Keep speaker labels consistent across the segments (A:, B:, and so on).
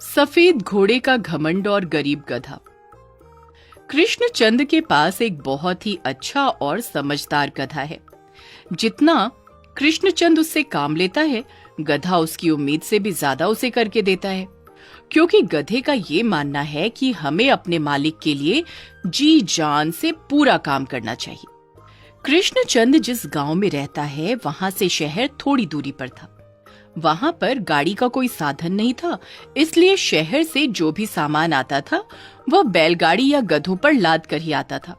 A: सफेद घोड़े का घमंड और गरीब गधा। कृष्णचंद के पास एक बहुत ही अच्छा और समझदार गधा है। जितना कृष्णचंद उससे काम लेता है, गधा उसकी उम्मीद से भी ज्यादा उसे करके देता है, क्योंकि गधे का ये मानना है कि हमें अपने मालिक के लिए जी जान से पूरा काम करना चाहिए। कृष्णचंद जिस गांव में रहता है, वहां से शहर थोड़ी दूरी पर था। वहां पर गाड़ी का कोई साधन नहीं था, इसलिए शहर से जो भी सामान आता था वह बैलगाड़ी या गधों पर लाद कर ही आता था।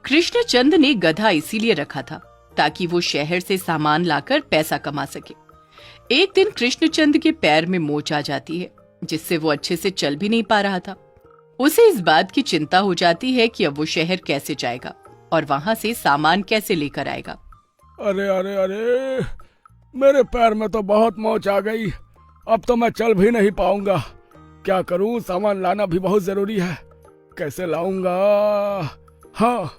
A: कृष्णचंद ने गधा इसीलिए रखा था ताकि वो शहर से सामान लाकर पैसा कमा सके। एक दिन कृष्णचंद के पैर में मोच आ जाती है, जिससे वो अच्छे से चल भी नहीं पा रहा था। उसे इस बात की चिंता हो जाती है कि अब वो शहर कैसे जाएगा और वहां से सामान कैसे लेकर आएगा।
B: अरे अरे अरे, मेरे पैर में तो बहुत मोच आ गई। अब तो मैं चल भी नहीं पाऊंगा। क्या करूं, सामान लाना भी बहुत जरूरी है। कैसे लाऊंगा? हाँ,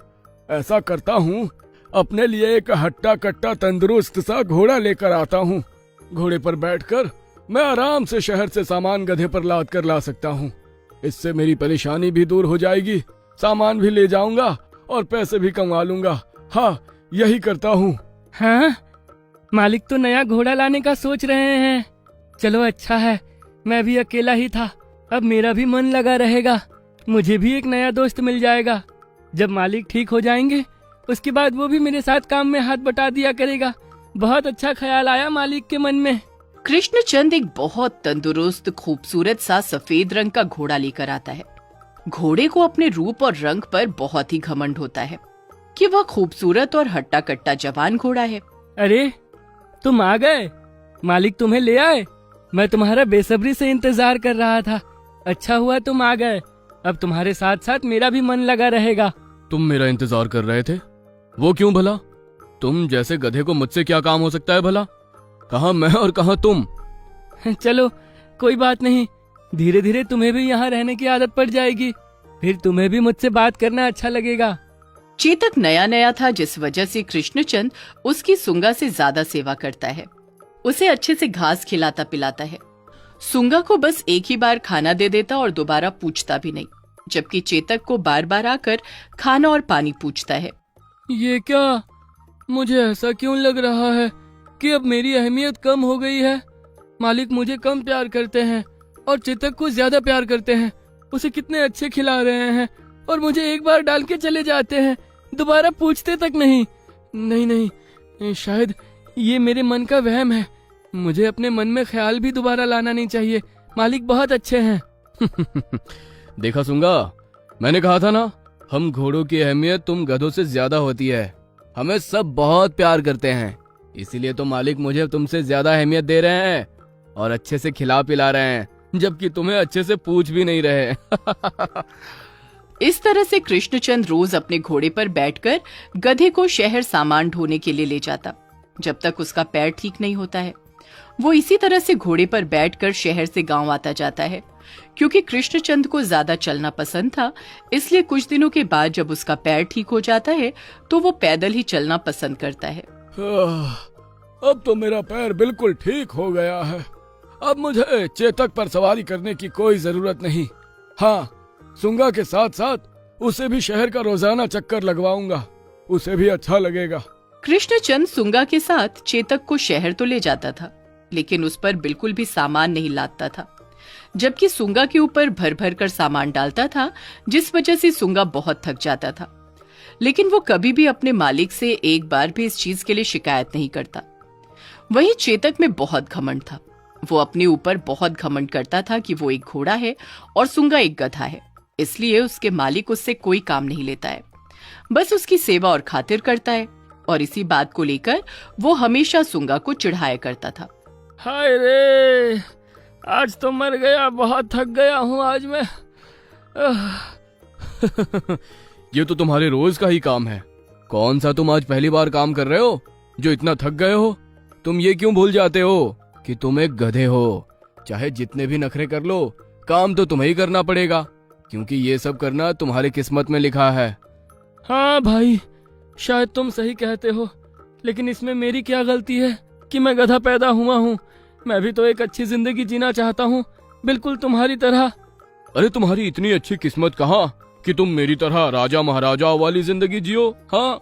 B: ऐसा करता हूँ, अपने लिए एक हट्टा कट्टा तंदुरुस्त सा घोड़ा लेकर आता हूँ। घोड़े पर बैठकर मैं आराम से शहर से सामान गधे पर लाद कर ला सकता हूँ। इससे मेरी परेशानी भी दूर हो जाएगी, सामान भी ले जाऊंगा और पैसे भी कमा लूंगा। हाँ, यही करता हूँ।
C: हाँ, मालिक तो नया घोड़ा लाने का सोच रहे हैं। चलो अच्छा है, मैं भी अकेला ही था, अब मेरा भी मन लगा रहेगा। मुझे भी एक नया दोस्त मिल जाएगा। जब मालिक ठीक हो जाएंगे उसके बाद वो भी मेरे साथ काम में हाथ बटा दिया करेगा। बहुत अच्छा ख्याल आया मालिक के मन में।
A: कृष्णचंद एक बहुत तंदुरुस्त खूबसूरत सा सफेद रंग का घोड़ा लेकर आता है। घोड़े को अपने रूप और रंग पर बहुत ही घमंड होता है कि वह खूबसूरत और हट्टा कट्टा जवान घोड़ा है।
C: अरे, तुम आ गए। मालिक तुम्हें ले आए। मैं तुम्हारा बेसब्री से इंतजार कर रहा था। अच्छा हुआ तुम आ गए। अब तुम्हारे साथ साथ मेरा भी मन लगा रहेगा।
D: तुम मेरा इंतजार कर रहे थे? वो क्यों भला? तुम जैसे गधे को मुझसे क्या काम हो सकता है भला? कहाँ मैं और कहाँ तुम?
C: चलो कोई बात नहीं, धीरे धीरे तुम्हें भी यहाँ रहने की आदत पड़ जाएगी, फिर तुम्हें भी मुझसे बात करना अच्छा लगेगा।
A: चेतक नया नया था, जिस वजह से कृष्णचंद उसकी सुंगा से ज्यादा सेवा करता है। उसे अच्छे से घास खिलाता पिलाता है। सुंगा को बस एक ही बार खाना दे देता और दोबारा पूछता भी नहीं, जबकि चेतक को बार बार आकर खाना और पानी पूछता है।
C: ये क्या? मुझे ऐसा क्यों लग रहा है कि अब मेरी अहमियत कम हो गई है। मालिक मुझे कम प्यार करते हैं और चेतक को ज्यादा प्यार करते हैं। उसे कितने अच्छे खिला रहे हैं और मुझे एक बार डाल के चले जाते हैं, दोबारा पूछते तक नहीं। नहीं नहीं, शायद ये मेरे मन का वहम है। मुझे अपने मन में ख्याल भी दोबारा लाना नहीं चाहिए। मालिक बहुत अच्छे हैं।
D: देखा सुंगा, मैंने कहा था ना, हम घोड़ों की अहमियत तुम गधों से ज्यादा होती है। हमें सब बहुत प्यार करते हैं, इसीलिए तो मालिक मुझे तुमसे ज्यादा अहमियत दे रहे हैं और अच्छे से खिला पिला रहे हैं, जबकि तुम्हें अच्छे से पूछ भी नहीं रहे।
A: इस तरह से कृष्णचंद रोज अपने घोड़े पर बैठकर गधे को शहर सामान ढोने के लिए ले जाता, जब तक उसका पैर ठीक नहीं होता है। वो इसी तरह से घोड़े पर बैठकर शहर से गांव आता जाता है। क्योंकि कृष्णचंद को ज्यादा चलना पसंद था, इसलिए कुछ दिनों के बाद जब उसका पैर ठीक हो जाता है तो वो पैदल ही चलना पसंद करता है।
B: अब तो मेरा पैर बिल्कुल ठीक हो गया है। अब मुझे चेतक पर सवारी करने की कोई जरूरत नहीं। हाँ, सुंगा के साथ साथ उसे भी शहर का रोजाना चक्कर लगवाऊंगा, उसे भी अच्छा लगेगा।
A: कृष्णचंद सुंगा के साथ चेतक को शहर तो ले जाता था, लेकिन उस पर बिल्कुल भी सामान नहीं लादता था, जबकि सुंगा के ऊपर भर भर कर सामान डालता था, जिस वजह से सुंगा बहुत थक जाता था। लेकिन वो कभी भी अपने मालिक से एक बार भी इस चीज के लिए शिकायत नहीं करता। वहीं चेतक में बहुत घमंड था। वो अपने ऊपर बहुत घमंड करता था कि वो एक घोड़ा है और सुंगा एक गधा है, इसलिए उसके मालिक उससे कोई काम नहीं लेता है, बस उसकी सेवा और खातिर करता है। और इसी बात को लेकर वो हमेशा सुंगा को चिढ़ाया करता था।
C: हाय रे, आज तो मर गया, बहुत थक गया हूँ आज मैं।
D: ये तो तुम्हारे रोज का ही काम है। कौन सा तुम आज पहली बार काम कर रहे हो जो इतना थक गए हो? तुम ये क्यों भूल जाते हो कि तुम एक गधे हो? चाहे जितने भी नखरे कर लो, काम तो तुम्हें ही करना पड़ेगा, क्योंकि ये सब करना तुम्हारी किस्मत में लिखा है।
C: हाँ भाई, शायद तुम सही कहते हो, लेकिन इसमें मेरी क्या गलती है कि मैं गधा पैदा हुआ हूँ। मैं भी तो एक अच्छी जिंदगी जीना चाहता हूँ। बिल्कुल तुम्हारी तरह।
D: अरे तुम्हारी इतनी अच्छी किस्मत कहाँ कि तुम मेरी तरह राजा महाराजा वाली जिंदगी जियो। हाँ।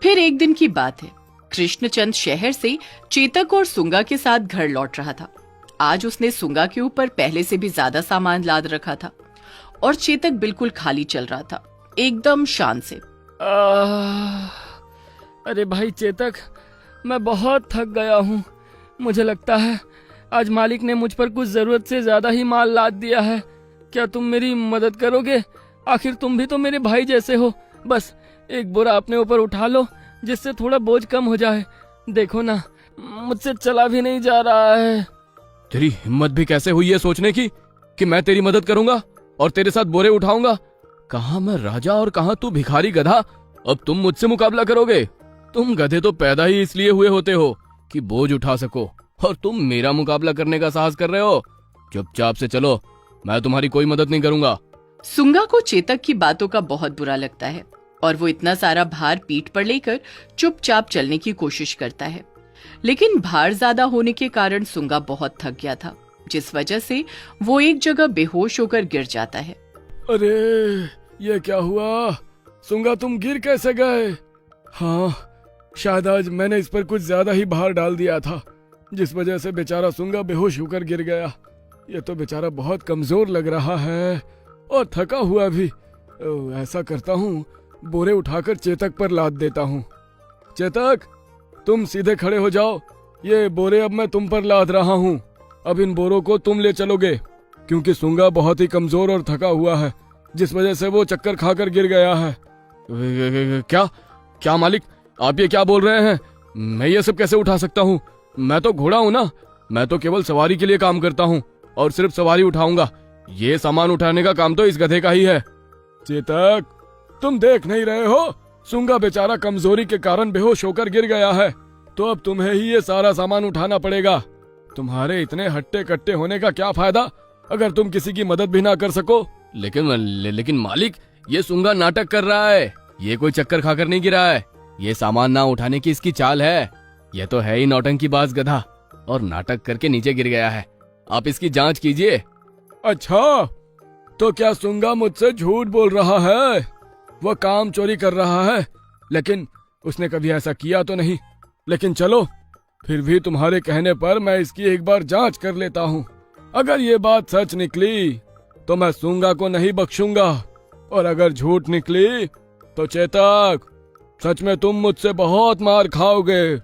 A: फिर एक दिन की बात है, कृष्णचंद शहर से चेतक और सुंगा के साथ घर लौट रहा था। आज उसने सुंगा के ऊपर पहले से भी ज्यादा सामान लाद रखा था और चेतक बिल्कुल खाली चल रहा था, एकदम शांत से।
C: अरे भाई चेतक, मैं बहुत थक गया हूँ। मुझे लगता है आज मालिक ने मुझ पर कुछ जरूरत से ज्यादा ही माल लाद दिया है। क्या तुम मेरी मदद करोगे? आखिर तुम भी तो मेरे भाई जैसे हो। बस एक बोरा अपने ऊपर उठा लो जिससे थोड़ा बोझ कम हो जाए। देखो ना, मुझसे चला भी नहीं जा रहा है।
D: तेरी हिम्मत भी कैसे हुई है सोचने की कि मैं तेरी मदद करूंगा और तेरे साथ बोरे उठाऊंगा? कहाँ मैं राजा और कहाँ तू भिखारी गधा। अब तुम मुझसे मुकाबला करोगे? तुम गधे तो पैदा ही इसलिए हुए होते हो कि बोझ उठा सको, और तुम मेरा मुकाबला करने का साहस कर रहे हो। चुपचाप से चलो, मैं तुम्हारी कोई मदद नहीं करूंगा।
A: सुंगा को चेतक की बातों का बहुत बुरा लगता है और वो इतना सारा भार पीठ पर लेकर चुपचाप चलने की कोशिश करता है, लेकिन भार ज्यादा होने के कारण सुंगा बहुत थक गया था, जिस वजह से वो एक जगह बेहोश होकर गिर जाता है।
B: अरे ये क्या हुआ? सुंगा तुम गिर कैसे गए? हाँ, शायद आज मैंने इस पर कुछ ज्यादा ही भार डाल दिया था, जिस वजह से बेचारा सुंगा बेहोश होकर गिर गया। ये तो बेचारा बहुत कमजोर लग रहा है और थका हुआ भी। ऐसा करता हूँ, बोरे उठाकर चेतक पर लाद देता हूँ। चेतक, तुम सीधे खड़े हो जाओ। ये बोरे अब मैं तुम पर लाद रहा हूँ। अब इन बोरों को तुम ले चलोगे, क्योंकि सुंगा बहुत ही कमजोर और थका हुआ है, जिस वजह से वो चक्कर खाकर गिर गया है।
D: क्या क्या मालिक, आप ये क्या बोल रहे हैं? मैं ये सब कैसे उठा सकता हूँ? मैं तो घोड़ा हूँ ना। मैं तो केवल सवारी के लिए काम करता हूँ और सिर्फ सवारी उठाऊंगा। ये सामान उठाने का काम तो इस गधे का ही है।
B: चेतक, तुम देख नहीं रहे हो? सुंगा बेचारा कमजोरी के कारण बेहोश होकर गिर गया है, तो अब तुम्हें ही ये सारा सामान उठाना पड़ेगा। तुम्हारे इतने हट्टे कट्टे होने का क्या फायदा अगर तुम किसी की मदद भी ना कर सको।
D: लेकिन मालिक, ये सुंगा नाटक कर रहा है। ये कोई चक्कर खाकर नहीं गिरा है। ये सामान ना उठाने की इसकी चाल है। ये तो है ही नौटंकीबाज गधा, और नाटक करके नीचे गिर गया है। आप इसकी जांच कीजिए।
B: अच्छा, तो क्या सुंगा मुझसे झूठ बोल रहा है? वह काम चोरी कर रहा है, लेकिन उसने कभी ऐसा किया तो नहीं। लेकिन चलो, फिर भी तुम्हारे कहने पर मैं इसकी एक बार जांच कर लेता हूँ। अगर ये बात सच निकली तो मैं सुंगा को नहीं बख्शूंगा, और अगर झूठ निकली तो चेतक, सच में तुम मुझसे बहुत मार खाओगे।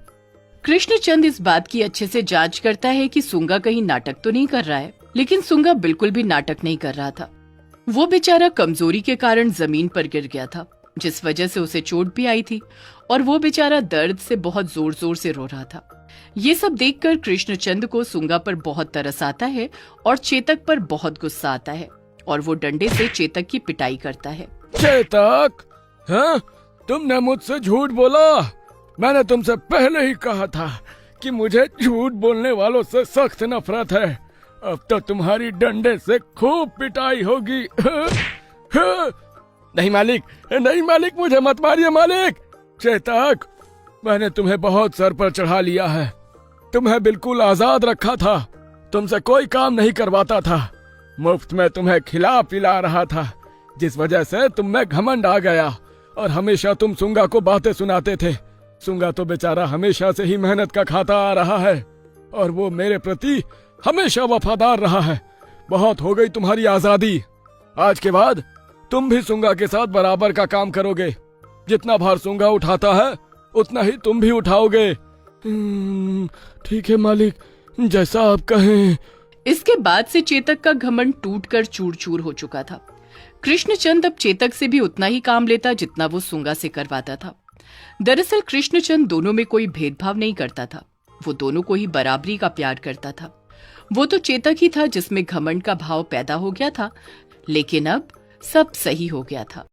A: कृष्णचंद इस बात की अच्छे से जांच करता है कि सुंगा कहीं नाटक तो नहीं कर रहा है, लेकिन सुंगा बिल्कुल भी नाटक नहीं कर रहा था। वो बेचारा कमजोरी के कारण जमीन पर गिर गया था, जिस वजह से उसे चोट भी आई थी, और वो बेचारा दर्द से बहुत जोर जोर से रो रहा था। ये सब देखकर कृष्णचंद को सुंगा पर बहुत तरस आता है और चेतक पर बहुत गुस्सा आता है, और वो डंडे से चेतक की पिटाई करता है।
B: चेतक, हाँ, तुमने मुझसे झूठ बोला। मैंने तुमसे पहले ही कहा था कि मुझे झूठ बोलने वालों से सख्त नफरत है। अब तो तुम्हारी डंडे से खूब पिटाई होगी। नहीं मालिक, नहीं मालिक, मुझे मत मारिए मालिक। चेतक, मैंने तुम्हें बहुत सर पर चढ़ा लिया है। तुम्हें बिल्कुल आजाद रखा था, तुमसे कोई काम नहीं करवाता था, मुफ्त में तुम्हें खिला पिला रहा था, जिस वजह से तुम में घमंड आ गया और हमेशा तुम सुंगा को बातें सुनाते थे। सुंगा तो बेचारा हमेशा से ही मेहनत का खाता आ रहा है और वो मेरे प्रति हमेशा वफादार रहा है। बहुत हो गई तुम्हारी आजादी। आज के बाद तुम भी सुंगा के साथ बराबर का काम करोगे। जितना भार सुंगा उठाता है उतना ही तुम भी उठाओगे। ठीक है मालिक, जैसा आप कहें।
A: इसके बाद से चेतक का घमंड टूटकर चूर चूर हो चुका था। कृष्णचंद अब चेतक से भी उतना ही काम लेता जितना वो सुंगा से करवाता था। दरअसल कृष्णचंद दोनों में कोई भेदभाव नहीं करता था, वो दोनों को ही बराबरी का प्यार करता था। वो तो चेतक ही था जिसमें घमंड का भाव पैदा हो गया था, लेकिन अब सब सही हो गया था।